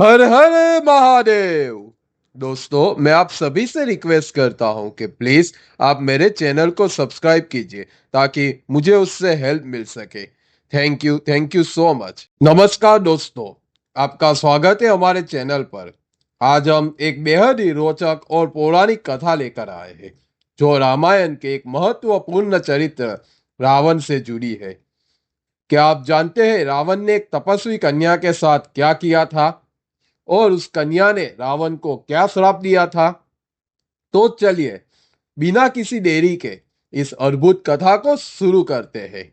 हर हर महादेव। दोस्तों, मैं आप सभी से रिक्वेस्ट करता हूं कि प्लीज आप मेरे चैनल को सब्सक्राइब कीजिए ताकि मुझे उससे हेल्प मिल सके। Thank you so much. नमस्कार दोस्तों, आपका स्वागत है हमारे चैनल पर। आज हम एक बेहद ही रोचक और पौराणिक कथा लेकर आए हैं जो रामायण के एक महत्वपूर्ण चरित्र रावण से जुड़ी है। क्या आप जानते हैं रावण ने एक तपस्वी कन्या के साथ क्या किया था और उस कन्या ने रावण को क्या श्राप दिया था? तो चलिए, बिना किसी देरी के इस अद्भुत कथा को शुरू करते हैं।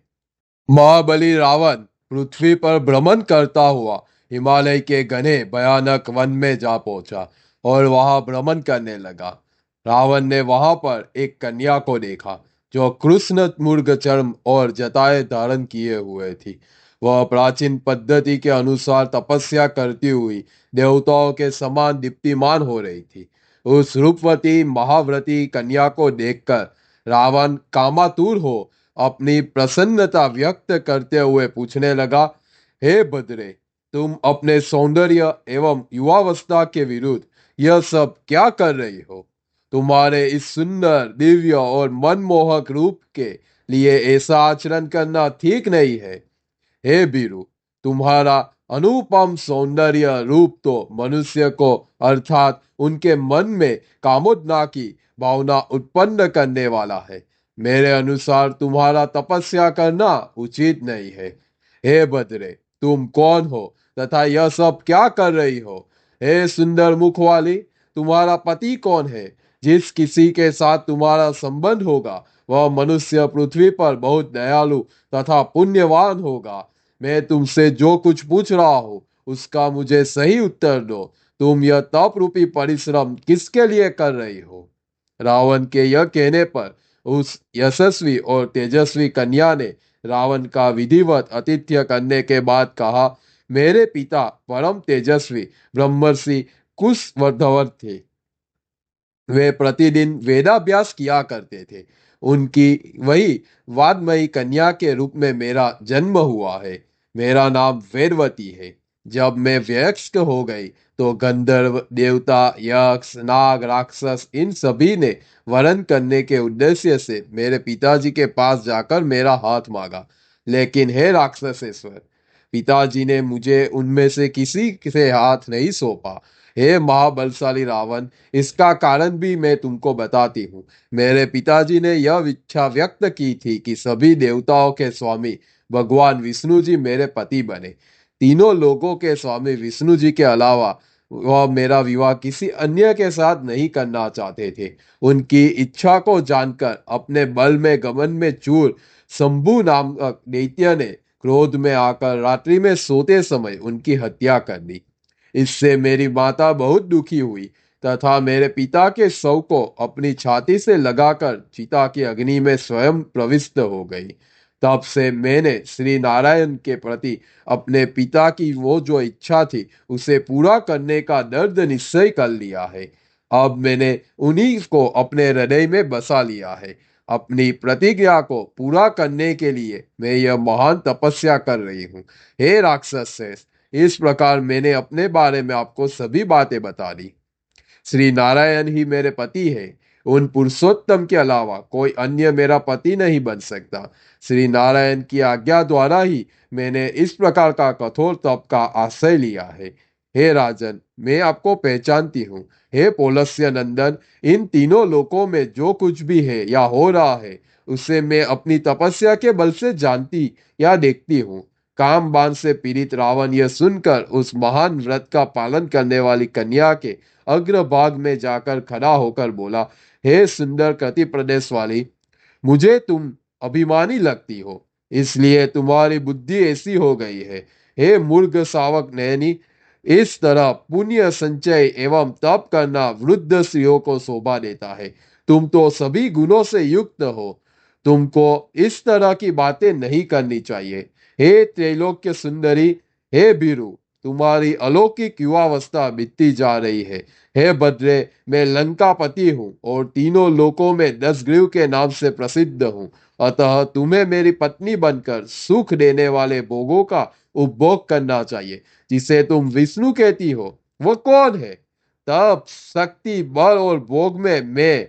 महाबली रावण पृथ्वी पर भ्रमण करता हुआ हिमालय के घने भयानक वन में जा पहुंचा और वहां भ्रमण करने लगा। रावण ने वहां पर एक कन्या को देखा जो कृष्ण मृग चर्म और जटाएं धारण किए हुए थी। वह प्राचीन पद्धति के अनुसार तपस्या करती हुई देवताओं के समान दीप्तिमान हो रही थी। उस रूपवती महाव्रती कन्या को देखकर रावण कामातुर हो अपनी प्रसन्नता व्यक्त करते हुए पूछने लगा, हे बद्रे, तुम अपने सौंदर्य एवं युवावस्था के विरुद्ध यह सब क्या कर रही हो? तुम्हारे इस सुंदर दिव्य और मनमोहक रूप के लिए ऐसा आचरण करना ठीक नहीं है। हे बीरू, तुम्हारा अनुपम सौंदर्य रूप तो मनुष्य को अर्थात उनके मन में कामोदना की भावना उत्पन्न करने वाला है। मेरे अनुसार तुम्हारा तपस्या करना उचित नहीं है। हे बद्रे, तुम कौन हो तथा यह सब क्या कर रही हो? हे सुंदर मुख वाली, तुम्हारा पति कौन है? जिस किसी के साथ तुम्हारा संबंध होगा वह मनुष्य पृथ्वी पर बहुत दयालु तथा पुण्यवान होगा। मैं तुमसे जो कुछ पूछ रहा हूं उसका मुझे सही उत्तर दो। तुम यह तप रूपी परिश्रम किसके लिए कर रही हो? रावण के यह कहने पर उस यशस्वी और तेजस्वी कन्या ने रावण का विधिवत आतिथ्य करने के बाद कहा, मेरे पिता परम तेजस्वी ब्रह्मर्षि कुशवर्धन थे। वे प्रतिदिन वेदाभ्यास किया करते थे। उनकी वही वादमयी कन्या के रूप में मेरा जन्म हुआ है। मेरा नाम वेदवती है। जब मैं वयस्क हो गई तो गंधर्व, देवता, यक्ष, नाग, राक्षस इन सभी ने वरण करने के उद्देश्य से मेरे पिताजी के पास जाकर मेरा हाथ मांगा। लेकिन हे राक्षसेश्वर, पिताजी ने मुझे उनमें से किसी से हाथ नहीं सौंपा। हे महाबलशाली रावण, इसका कारण भी मैं तुमको बताती हूँ। मेरे पिताजी ने यह इच्छा व्यक्त की थी कि सभी देवताओं के स्वामी भगवान विष्णु जी मेरे पति बने। तीनों लोगों के स्वामी विष्णु जी के अलावा वह मेरा विवाह किसी अन्य के साथ नहीं करना चाहते थे। उनकी इच्छा को जानकर अपने बल में गमन में चूर शंभु नामक दैत्य ने क्रोध में आकर रात्रि में सोते समय उनकी हत्या कर दी। इससे मेरी माता बहुत दुखी हुई तथा मेरे पिता के शव को अपनी छाती से लगाकर चिता की अग्नि में स्वयं प्रविष्ट हो गई। तब से मैंने श्री नारायण के प्रति अपने पिता की वो जो इच्छा थी उसे पूरा करने का दृढ़ निश्चय कर लिया है। अब मैंने उन्हीं को अपने हृदय में बसा लिया है। अपनी प्रतिज्ञा को पूरा करने के लिए मैं यह महान तपस्या कर रही हूँ। हे राक्षस शेष, इस प्रकार मैंने अपने बारे में आपको सभी बातें बता दी। श्री नारायण ही मेरे पति है। उन पुरुषोत्तम के अलावा कोई अन्य मेरा पति नहीं बन सकता। श्री नारायण की आज्ञा द्वारा ही मैंने इस प्रकार का कठोर तप का आश्रय लिया है। हे राजन, मैं आपको पहचानती हूँ। हे पौलस्य नंदन, इन तीनों लोकों में जो कुछ भी है या हो रहा है उसे मैं अपनी तपस्या के बल से जानती या देखती हूँ। काम बाण से पीड़ित रावण यह सुनकर उस महान व्रत का पालन करने वाली कन्या के अग्रभाग में जाकर खड़ा होकर बोला, हे सुंदर कृति प्रदेश वाली, मुझे तुम अभिमानी लगती हो, इसलिए तुम्हारी बुद्धि ऐसी हो गई है। हे मूर्ख सावक नयनी, इस तरह पुण्य संचय एवं तप करना वृद्ध स्त्रियों को शोभा देता है। तुम तो सभी गुणों से युक्त हो। तुमको इस तरह की बातें नहीं करनी चाहिए। हे त्रैलोक्य सुंदरी, हे बीरू, तुम्हारी अलौकिक युवावस्था बीतती जा रही है। हे भद्रे, मैं लंकापति हूँ और तीनों लोकों में 10 ग्रीव के नाम से प्रसिद्ध हूँ। अतः तुम्हें मेरी पत्नी बनकर सुख देने वाले भोगों का उपभोग करना चाहिए। जिसे तुम विष्णु कहती हो वो कौन है? तप, शक्ति, बल और भोग में मैं,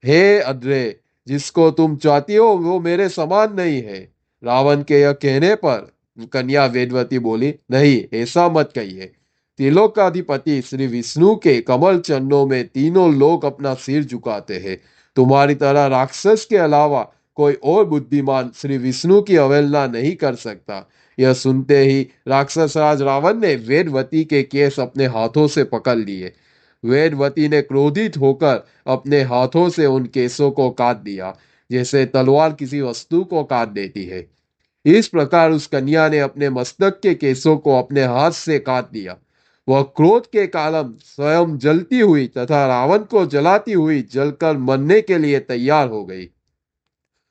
हे अद्रे, जिसको तुम चाहती हो वो मेरे समान नहीं है। रावण के यह कहने पर कन्या वेदवती बोली, नहीं, ऐसा मत कहिए। त्रिलोकाधिपति श्री विष्णु के कमल चरणों में तीनों लोग अपना सिर झुकाते हैं। तुम्हारी तरह राक्षस के अलावा कोई और बुद्धिमान श्री विष्णु की अवहेलना नहीं कर सकता। यह सुनते ही राक्षस राज रावण ने वेदवती के केस अपने हाथों से पकड़ लिए। वेदवती ने क्रोधित होकर अपने हाथों से उन केसों को काट दिया, जैसे तलवार किसी वस्तु को काट देती है। इस प्रकार उस कन्या ने अपने मस्तक के केसों को अपने हाथ से काट दिया। वह क्रोध के कारण स्वयं जलती हुई तथा रावण को जलाती हुई जलकर मरने के लिए तैयार हो गई।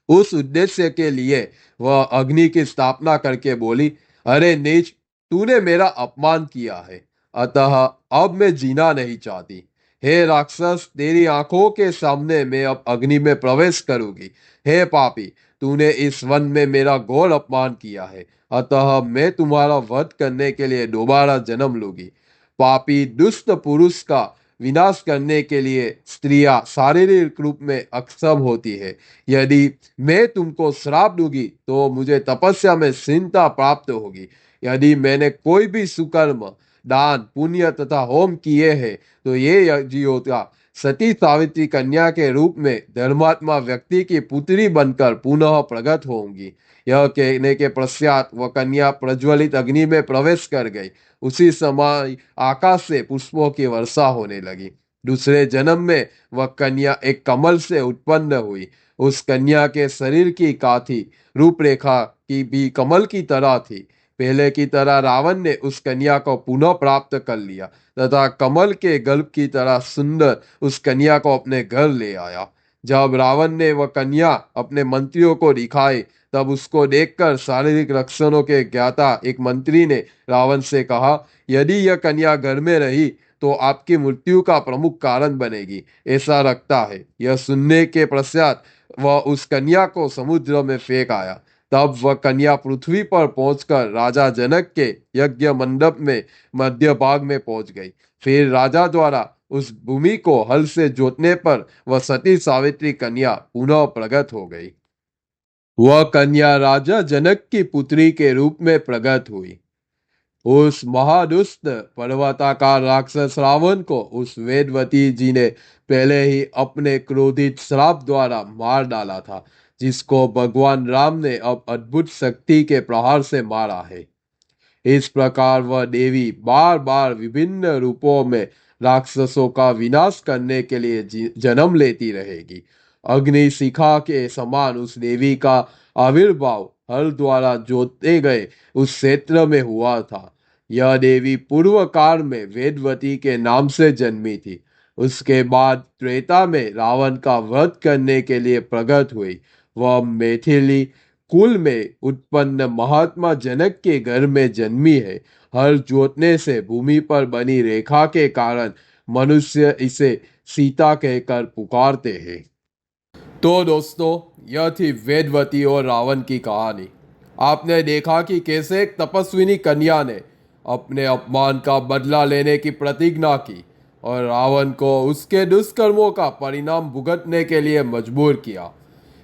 उस उद्देश्य के लिए वह अग्नि की स्थापना करके बोली, अरे नीच, तूने मेरा अपमान किया है, अतः अब मैं जीना नहीं चाहती। हे राक्षस, तेरी आंखों के सामने मैं अब अग्नि में प्रवेश करूंगी। हे पापी, तूने इस वन में मेरा घोर अपमान किया है, अतः मैं तुम्हारा वध करने के लिए दोबारा जन्म लूंगी। पापी दुष्ट पुरुष का विनाश करने के लिए स्त्रियां शारीरिक रूप में अक्षम होती है। यदि मैं तुमको श्राप दूंगी तो मुझे तपस्या में सिद्धता प्राप्त होगी। यदि मैंने कोई भी सुकर्म, दान, पुण्य तथा होम किए हैं तो ये यज्ञयोद्धा सती सावित्री कन्या के रूप में धर्मात्मा व्यक्ति की पुत्री बनकर पुनः प्रकट होंगी। यह कहने के पश्चात वह कन्या प्रज्वलित अग्नि में प्रवेश कर गई। उसी समय आकाश से पुष्पों की वर्षा होने लगी। दूसरे जन्म में वह कन्या एक कमल से उत्पन्न हुई। उस कन्या के शरीर की काथी रूपरेखा की भी कमल की तरह थी। पहले की तरह रावण ने उस कन्या को पुनः प्राप्त कर लिया तथा कमल के गल्प की तरह सुंदर उस कन्या को अपने घर ले आया। जब रावण ने वह कन्या अपने मंत्रियों को दिखाई तब उसको देखकर शारीरिक लक्षणों के ज्ञाता एक मंत्री ने रावण से कहा, यदि यह कन्या घर में रही तो आपकी मृत्यु का प्रमुख कारण बनेगी, ऐसा लगता है। यह सुनने के पश्चात वह उस कन्या को समुद्र में फेंक आया। तब वह कन्या पृथ्वी पर पहुंचकर राजा जनक के यज्ञ मंडप में मध्य भाग में पहुंच गई। फिर राजा द्वारा उस भूमि को हल से जोतने पर वह सती सावित्री कन्या पुनः प्रकट हो गई। वह कन्या राजा जनक की पुत्री के रूप में प्रकट हुई। उस महादुष्ट पर्वताकार राक्षस रावण को उस वेदवती जी ने पहले ही अपने क्रोधित श्राप द्वारा मार डाला था, जिसको भगवान राम ने अब अद्भुत शक्ति के प्रहार से मारा है। इस प्रकार वह देवी बार बार विभिन्न रूपों में राक्षसों का विनाश करने के लिए जन्म लेती रहेगी। अग्नि शिखा के समान उस देवी का आविर्भाव हल द्वारा जोते गए उस क्षेत्र में हुआ था। यह देवी पूर्व काल में वेदवती के नाम से जन्मी थी। उसके बाद त्रेता में रावण का वध करने के लिए प्रकट हुई। वह मैथिली कुल में उत्पन्न महात्मा जनक के घर में जन्मी है। हल जोतने से भूमि पर बनी रेखा के कारण मनुष्य इसे सीता कहकर पुकारते हैं। तो दोस्तों, यह थी वेदवती और रावण की कहानी। आपने देखा कि कैसे एक तपस्विनी कन्या ने अपने अपमान का बदला लेने की प्रतिज्ञा की और रावण को उसके दुष्कर्मों का परिणाम भुगतने के लिए मजबूर किया।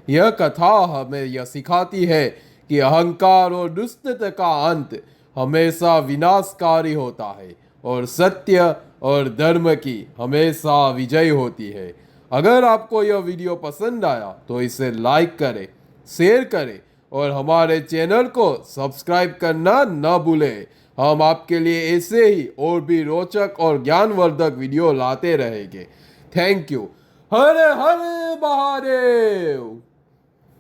यह कथा हमें यह सिखाती है कि अहंकार और दुष्टता का अंत हमेशा विनाशकारी होता है और सत्य और धर्म की हमेशा विजय होती है। अगर आपको यह वीडियो पसंद आया तो इसे लाइक करें, शेयर करें और हमारे चैनल को सब्सक्राइब करना न भूलें। हम आपके लिए ऐसे ही और भी रोचक और ज्ञानवर्धक वीडियो लाते रहेंगे। Thank you. Her her Mahadev.